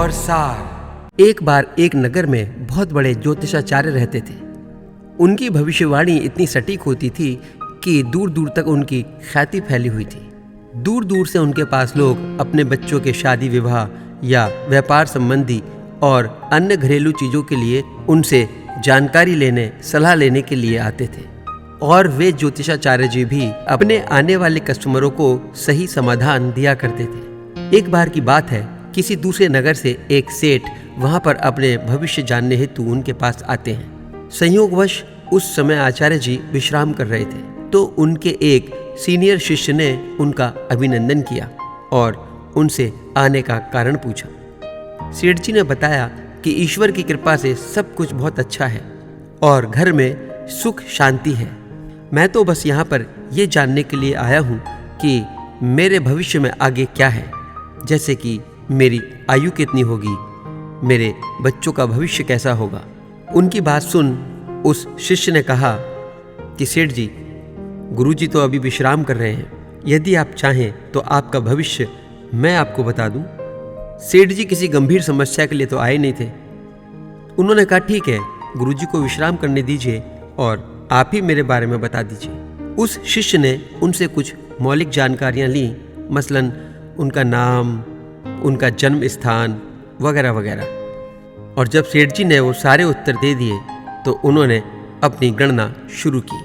और सार। एक बार एक नगर में बहुत बड़े ज्योतिषाचार्य रहते थे। उनकी भविष्यवाणी इतनी सटीक होती थी कि दूर दूर तक उनकी ख्याति फैली हुई थी। दूर दूर से उनके पास लोग अपने बच्चों के शादी विवाह या व्यापार संबंधी और अन्य घरेलू चीज़ों के लिए उनसे जानकारी लेने, सलाह लेने के लिए आते थे। और वे ज्योतिषाचार्य जी भी अपने आने वाले कस्टमरों को सही समाधान दिया करते थे। एक बार की बात है, किसी दूसरे नगर से एक सेठ वहां पर अपने भविष्य जानने हेतु उनके पास आते हैं। संयोगवश उस समय आचार्य जी विश्राम कर रहे थे, तो उनके एक सीनियर शिष्य ने उनका अभिनंदन किया और उनसे आने का कारण पूछा। सेठ जी ने बताया कि ईश्वर की कृपा से सब कुछ बहुत अच्छा है और घर में सुख शांति है। मैं तो बस यहाँ पर ये जानने के लिए आया हूँ कि मेरे भविष्य में आगे क्या है, जैसे कि मेरी आयु कितनी होगी, मेरे बच्चों का भविष्य कैसा होगा। उनकी बात सुन उस शिष्य ने कहा कि सेठ जी, गुरुजी तो अभी विश्राम कर रहे हैं, यदि आप चाहें तो आपका भविष्य मैं आपको बता दूं। सेठ जी किसी गंभीर समस्या के लिए तो आए नहीं थे। उन्होंने कहा, ठीक है, गुरुजी को विश्राम करने दीजिए और आप ही मेरे बारे में बता दीजिए। उस शिष्य ने उनसे कुछ मौलिक जानकारियां ली, मसलन उनका नाम, उनका जन्म स्थान वगैरह वगैरह। और जब सेठ जी ने वो सारे उत्तर दे दिए तो उन्होंने अपनी गणना शुरू की।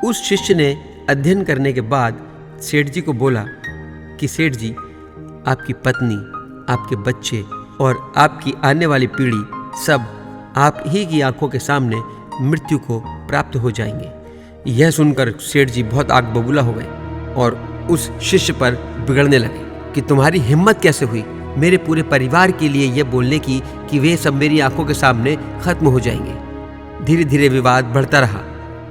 उस शिष्य ने अध्ययन करने के बाद सेठ जी को बोला कि सेठ जी, आपकी पत्नी, आपके बच्चे और आपकी आने वाली पीढ़ी सब आप ही की आंखों के सामने मृत्यु को प्राप्त हो जाएंगे। यह सुनकर सेठ जी बहुत आग बबूला हो गए और उस शिष्य पर बिगड़ने लगे कि तुम्हारी हिम्मत कैसे हुई मेरे पूरे परिवार के लिए यह बोलने की कि वे सब मेरी आंखों के सामने खत्म हो जाएंगे। धीरे धीरे विवाद बढ़ता रहा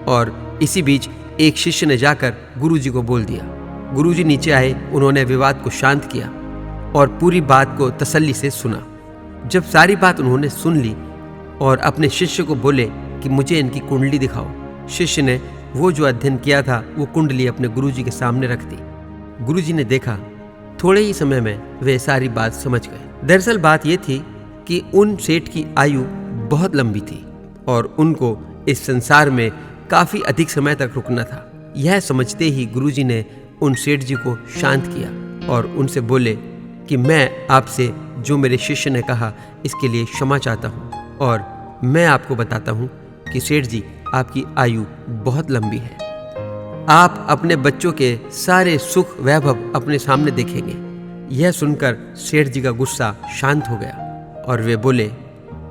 और इसी बीच एक शिष्य ने जाकर गुरुजी को बोल दिया। गुरुजी नीचे आए, उन्होंने विवाद को शांत किया और पूरी बात को तसल्ली से सुना। जब सारी बात उन्होंने सुन ली और अपने शिष्य को बोले कि मुझे इनकी कुंडली दिखाओ, शिष्य ने वो जो अध्ययन किया था वो कुंडली अपने गुरुजी के सामने रख दी। गुरुजी ने देखा, थोड़े ही समय में वे सारी बात समझ गए। दरअसल बात ये थी कि उन सेठ की आयु बहुत लंबी थी और उनको इस संसार में काफी अधिक समय तक रुकना था। यह समझते ही गुरुजी ने उन सेठ जी को शांत किया और उनसे बोले कि मैं आपसे जो मेरे शिष्य ने कहा इसके लिए क्षमा चाहता हूँ और मैं आपको बताता हूँ कि सेठ जी, आपकी आयु बहुत लंबी है। आप अपने बच्चों के सारे सुख वैभव अपने सामने देखेंगे। यह सुनकर सेठ जी का गुस्सा शांत हो गया और वे बोले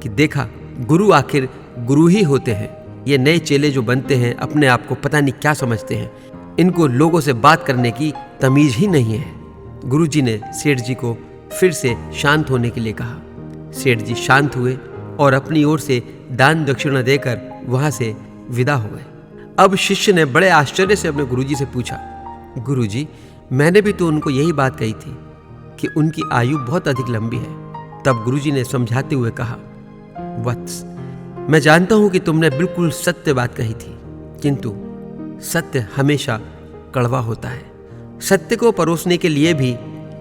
कि देखा, गुरु आखिर गुरु ही होते हैं। ये नए चेले जो बनते हैं अपने आप को पता नहीं क्या समझते हैं, इनको लोगों से बात करने की तमीज ही नहीं है। गुरुजी ने सेठ जी को फिर से शांत होने के लिए कहा। सेठ जी शांत हुए और अपनी ओर से दान दक्षिणा देकर वहां से विदा हो गए। अब शिष्य ने बड़े आश्चर्य से अपने गुरुजी से पूछा, गुरुजी, मैंने भी तो उनको यही बात कही थी कि उनकी आयु बहुत अधिक लंबी है। तब गुरुजी ने समझाते हुए कहा, वत्स, मैं जानता हूं कि तुमने बिल्कुल सत्य बात कही थी, किंतु सत्य हमेशा कड़वा होता है। सत्य को परोसने के लिए भी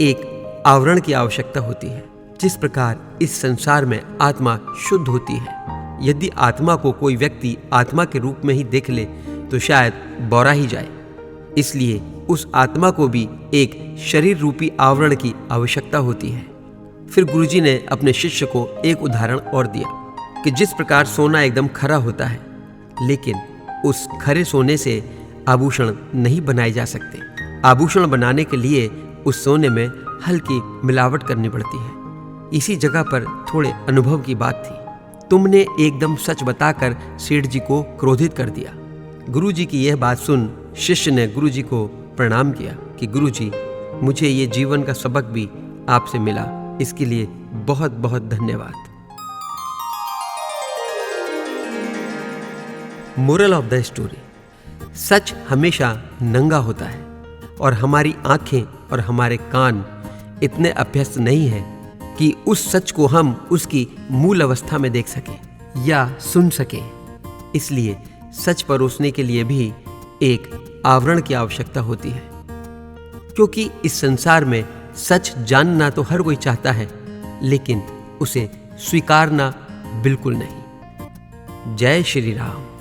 एक आवरण की आवश्यकता होती है। जिस प्रकार इस संसार में आत्मा शुद्ध होती है, यदि आत्मा को कोई व्यक्ति आत्मा के रूप में ही देख ले तो शायद बौरा ही जाए। इसलिए उस आत्मा को भी एक शरीर रूपी आवरण की आवश्यकता होती है। फिर गुरुजी ने अपने शिष्य को एक उदाहरण और दिया कि जिस प्रकार सोना एकदम खरा होता है, लेकिन उस खरे सोने से आभूषण नहीं बनाए जा सकते। आभूषण बनाने के लिए उस सोने में हल्की मिलावट करनी पड़ती है। इसी जगह पर थोड़े अनुभव की बात थी। तुमने एकदम सच बताकर सेठ जी को क्रोधित कर दिया। गुरुजी की यह बात सुन शिष्य ने गुरुजी को प्रणाम किया कि गुरुजी, मुझे ये जीवन का सबक भी आपसे मिला, इसके लिए बहुत बहुत धन्यवाद। मोरल ऑफ द स्टोरी, सच हमेशा नंगा होता है और हमारी आंखें और हमारे कान इतने अभ्यस्त नहीं हैं कि उस सच को हम उसकी मूल अवस्था में देख सकें या सुन सकें। इसलिए सच परोसने के लिए भी एक आवरण की आवश्यकता होती है, क्योंकि इस संसार में सच जानना तो हर कोई चाहता है, लेकिन उसे स्वीकारना बिल्कुल नहीं। जय श्री राम।